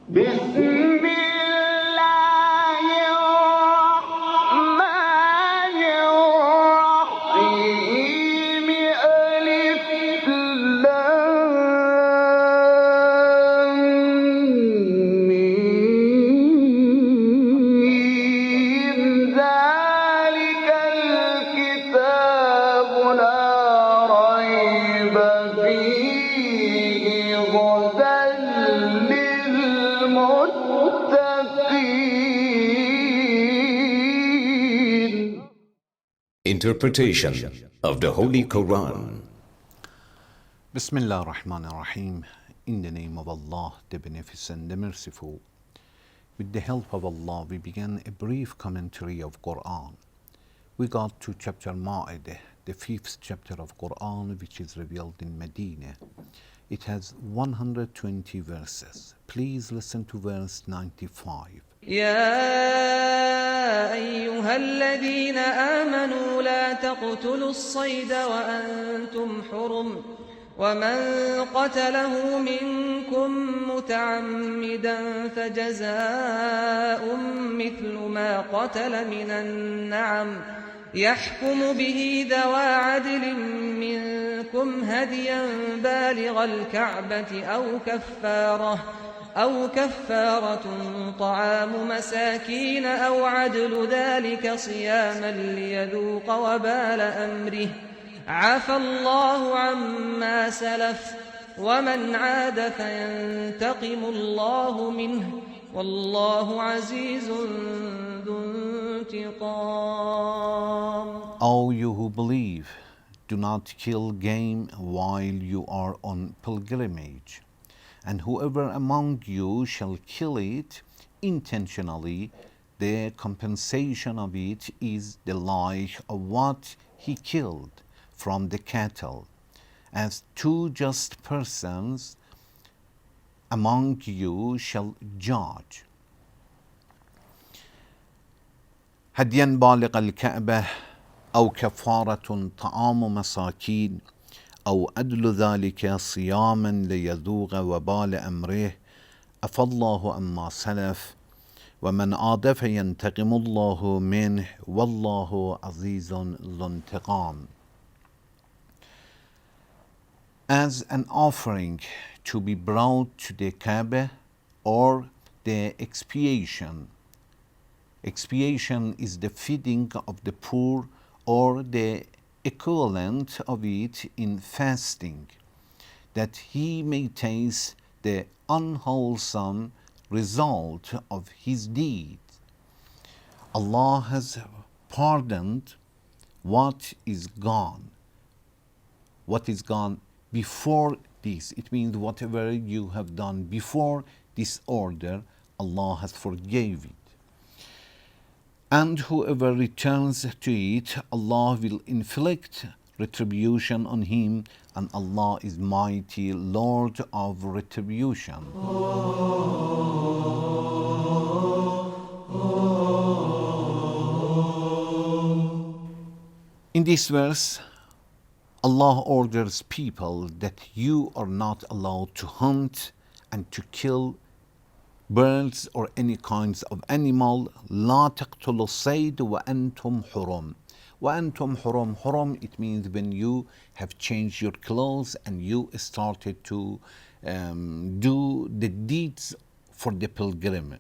بسم الله الرحمن الرحيم ألف لام ميم ذلك الكتاب لا ريب فيه هدى للمتقين. Interpretation of the Holy Quran. Bismillah ar-Rahman ar-Rahim. In the name of Allah, the Beneficent, the Merciful. With the help of Allah, we begin a brief commentary of Quran. We got to chapter Ma'idah, the 5th chapter of Quran, which is revealed in Medina. It has 120 verses. Please listen to verse 95. يا أيها الذين آمنوا لا تقتلوا الصيد وأنتم حرم ومن قتله منكم متعمدا فجزاء مثل ما قتل من النعم يحكم به ذوى عدل منكم هديا بالغ الكعبة أو كفارة طعام مساكين أو عدل ذلك صياما ليذوق وبال أمره عفى الله عما سلف ومن عاد فينتقم الله منه والله عزيز ذو انتقام. O you who believe, do not kill game while you are on pilgrimage. And whoever among you shall kill it intentionally, the compensation of it is the like of what he killed from the cattle, as two just persons among you shall judge. هديا بالغ الكعبة أو كفارة طعام مساكين أو أدل ذلك صياما ليذوق وبال أمره عفى الله عما سلف ومن عاد فينتقم الله منه والله عزيز ذو انتقام. As an offering to be brought to the Kaaba or the expiation. Expiation is the feeding of the poor or the equivalent of it in fasting, that he may taste the unwholesome result of his deed. Allah has pardoned what is gone. What is gone before this. It means whatever you have done before this order, Allah has forgave it. And whoever returns to it, Allah will inflict retribution on him, and Allah is mighty, Lord of retribution. In this verse, Allah orders people that you are not allowed to hunt and to kill birds or any kinds of animal. لا تقتلوا الصيد وأنتم حرم. وأنتم حرم. حرم, it means when you have changed your clothes and you started to do the deeds for the pilgrimage.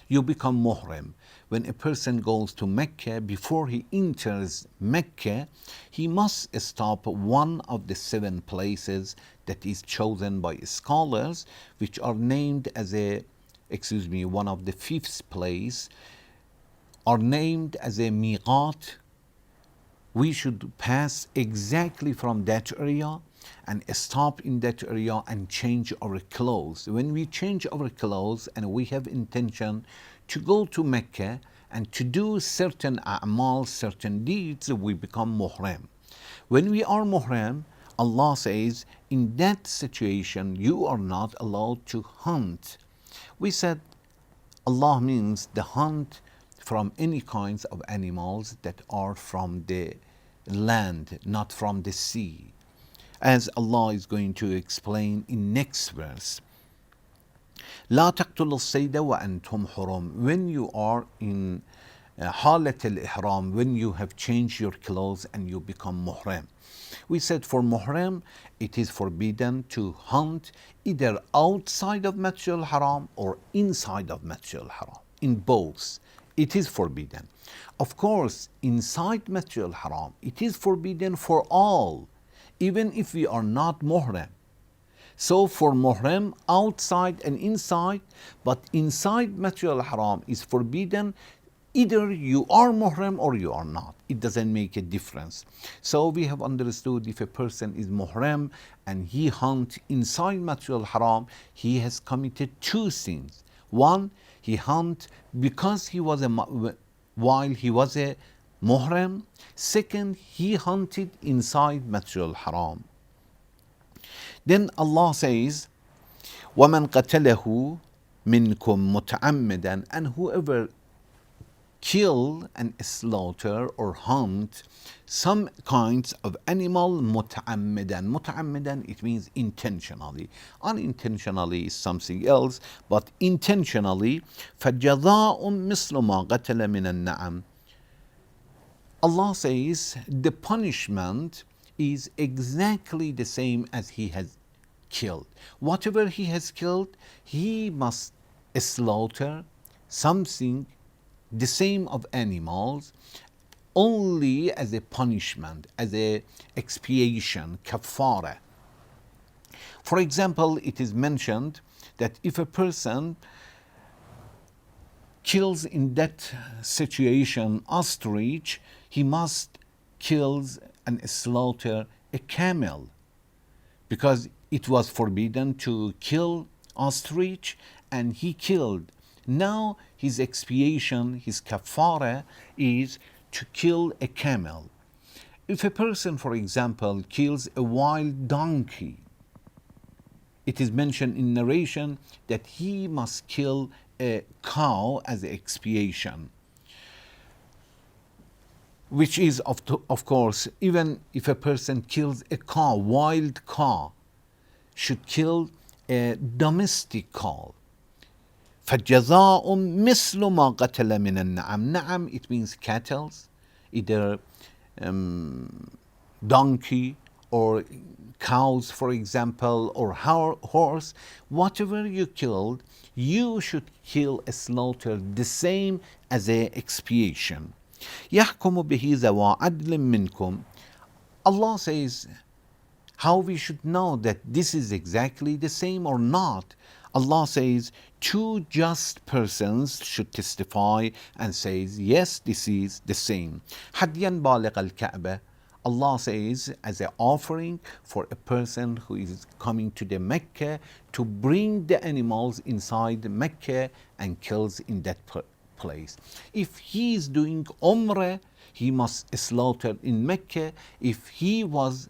You become muhrim. When a person goes to Mecca, before he enters Mecca, he must stop one of the 7 places that is chosen by scholars, which are named as one of the 5th place are named as a miqat. We should pass exactly from that area and stop in that area and change our clothes. When we change our clothes and we have intention to go to Mecca and to do certain a'mal, certain deeds, we become muhrim. When we are muhrim, Allah says, in that situation, you are not allowed to hunt. We said Allah means the hunt from any kinds of animals that are from the land, not from the sea. As Allah is going to explain in next verse. لا تقتلوا الصيد وأنتم حرم. When you are in حالة الإحرام, when you have changed your clothes and you become muhrim. We said for muhrim, it is forbidden to hunt either outside of Masjid al-Haram or inside of Masjid al-Haram. In both, it is forbidden. Of course, inside Masjid al-Haram, it is forbidden for all, even if we are not muhrim. So for muhrim, outside and inside, but inside Masjid al-Haram is forbidden. Either you are muhrim or you are not. It doesn't make a difference. So we have understood if a person is muhrim and he hunts inside Masjid al-Haram, he has committed two sins. One, he hunt because while he was a muhrim. Second, he hunted inside Masjid al-Haram. Then Allah says, وَمَنْ قَتَلَهُ مِنْكُمْ مُتَعَمِّدًا, and whoever kill and slaughter or hunt some kinds of animal متعمدا. متعمدا, it means intentionally. Unintentionally is something else, but intentionally. فَجَزَاءٌ مِثْلُ مَا قَتَلَ مِنَ النَّعَمِ. Allah says the punishment is exactly the same as he has killed. Whatever he has killed, he must slaughter something the same of animals, only as a punishment, as a expiation, kafara. For example, it is mentioned that if a person kills in that situation ostrich, he must kill and slaughter a camel, because it was forbidden to kill ostrich and he killed. Now his expiation, his kafara, is to kill a camel. If a person, for example, kills a wild donkey, it is mentioned in narration that he must kill a cow as expiation, which is of course, even if a person kills a cow, wild cow, should kill a domestic cow. فَجَزَاءٌ مِثْلُ مَا قَتَلَ مِنَ النَّعَمِ. Na'am, it means cattle, either donkey or cows, for example, or horse. Whatever you killed, you should kill a slaughter the same as a expiation. يَحْكُمُ بِهِ ذَوَا عَدْلٍ مِّنْكُمْ. Allah says how we should know that this is exactly the same or not. Allah says two just persons should testify and says, yes, this is the same. حَدْيًا بَالِغَ الْكَعْبَةِ. Allah says as an offering for a person who is coming to the Mecca to bring the animals inside Mecca and kills in that place. If he is doing Umrah, he must slaughter in Mecca. If he was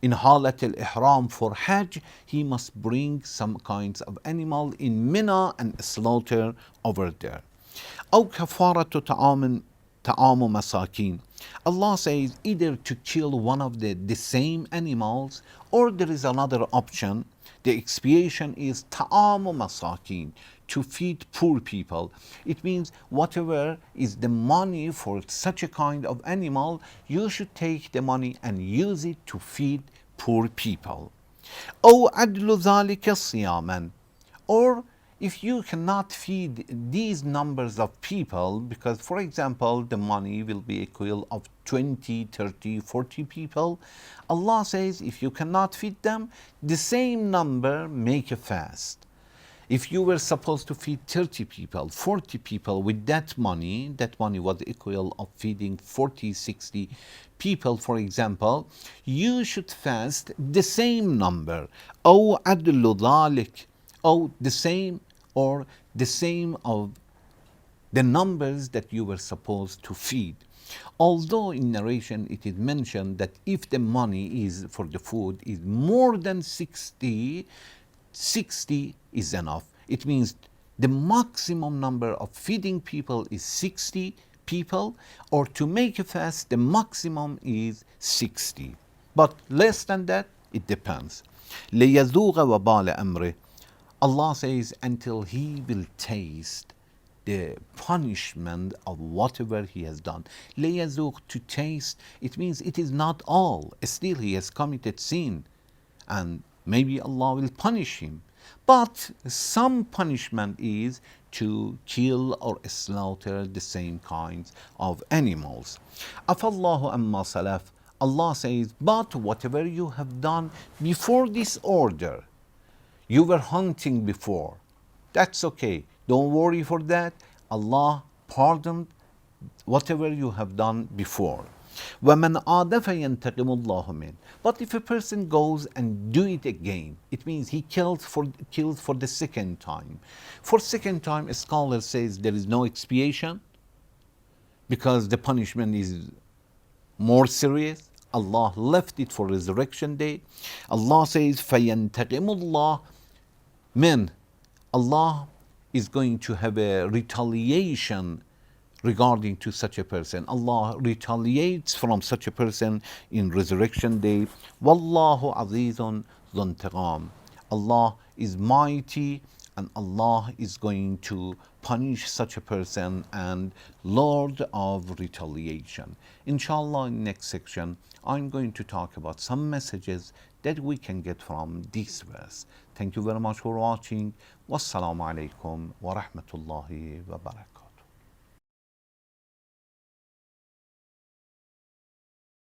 in Halat al-Ihram for Hajj, he must bring some kinds of animal in Mina and slaughter over there. أو كفارة طعام مساكين. Allah says either to kill one of the same animals, or there is another option. The expiation is ta'amu masakin, to feed poor people. It means whatever is the money for such a kind of animal, you should take the money and use it to feed poor people. أو عدل ذلك صياما. Or if you cannot feed these numbers of people, because for example the money will be equal of 20, 30, 40 people, Allah says if you cannot feed them, the same number, make a fast. If you were supposed to feed 30 people, 40 people with that money was equal of feeding 40, 60 people, for example, you should fast the same number. أو عدل ذلك, or the same of the numbers that you were supposed to feed. Although in narration it is mentioned that if the money is for the food is more than 60 is enough. It means the maximum number of feeding people is 60 people, or to make a fast the maximum is 60. But less than that, it depends. لِيَذُوقَ وَبَالَ أَمْرِهِ. Allah says, until he will taste the punishment of whatever he has done. لَيَذُوقْ, to taste, it means it is not all. Still he has committed sin, and maybe Allah will punish him. But some punishment is to kill or slaughter the same kinds of animals. Afallahu amma salaf. Allah says, but whatever you have done before this order, you were hunting before, that's okay. Don't worry for that. Allah pardoned whatever you have done before. وَمَنْ عَادَ فَيَنْتَقِمُ اللَّهُ مِنْهُ. But if a person goes and do it again, it means he killed for the second time. For second time, a scholar says there is no expiation because the punishment is more serious. Allah left it for resurrection day. Allah says, فَيَنْتَقِمُ اللَّهُ مِنْهُ. Allah is going to have a retaliation regarding to such a person. Allah retaliates from such a person in resurrection day. Wallahu azizun dhuntiqam. Allah is mighty, and Allah is going to punish such a person and Lord of retaliation. Inshallah, in next section, I'm going to talk about some messages that we can get from this verse. Thank you very much for watching. Wassalamu alaikum wa rahmatullahi wa barakatuh.